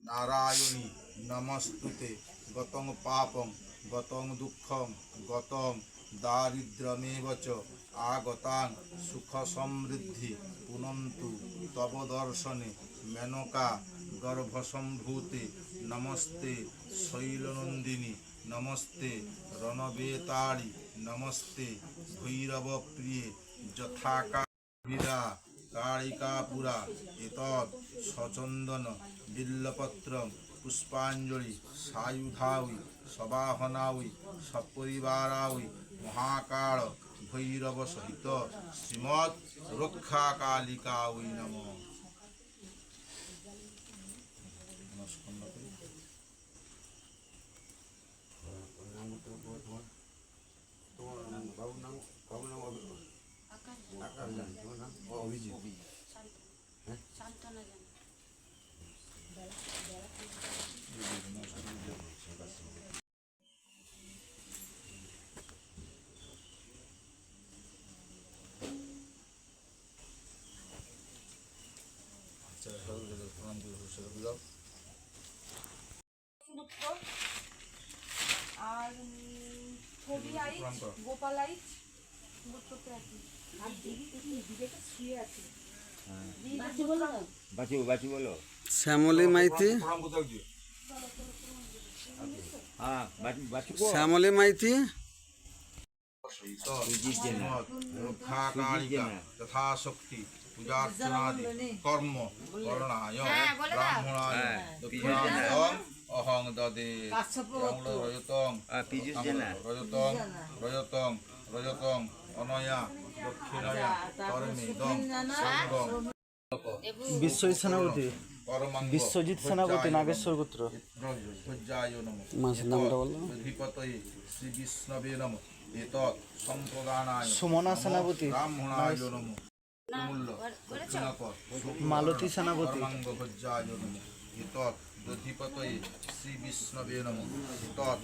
নারায়ণী নমস্তুতে গতং পাপং গতং দুঃখং গতং দারিদ্র্যমেব চ আগতাং সুখ সমৃদ্ধি পুনন্তু তব দর্শনে মেনকা গর্ভসম্ভূতে নমস্তে শৈলনন্দিনী নমস্তে রণবেতাড়ি নমস্তে ভৈরবপ্রিয়ে যথাকা বীরা কালিকাপুরা এতৎ সচন্দন বিল্লপত্র পুষ্পাঞ্জলি সায়ুধাউই সবাহনাউই সপরিবারাউই মহাকাল ভৈরব সহিত শ্রীমৎ রক্ষা কালিকাউই নম। আর ছবি আইচ গোপাল আইচ গোত্রতে আছে আর দিদিটা শুয়ে আছে বাঁচি বলো শ্যামলী মাইতি, হ্যাঁ বাঁচি শ্যামলী মাইতি, রক্ষা কালিকা যথাশক্তি পূজার্চনাদি কর্ম করণায় ব্রাহ্মণায় দক্ষিণায় অহং দদে রজতং রজতং রজতং রজতং অনয়া দক্ষিণায়া কর্মেদং সঙ্গম বিশ্বজিৎ সেনাপতি, বিশ্বজিৎ সেনাপতি নাগেশ্বর গোত্র। মাসের নামটা বলো। শ্রী বিষ্ণবে নম এতৎ সম্প্রদানায় সুমনা সেনাপতি, ব্রাহ্মণায় নম মূল্য মালতী সেনাপতি, ভজ্জায় নম এতৎ দধিপতয়ে শ্রী বিষ্ণবে নম এতৎ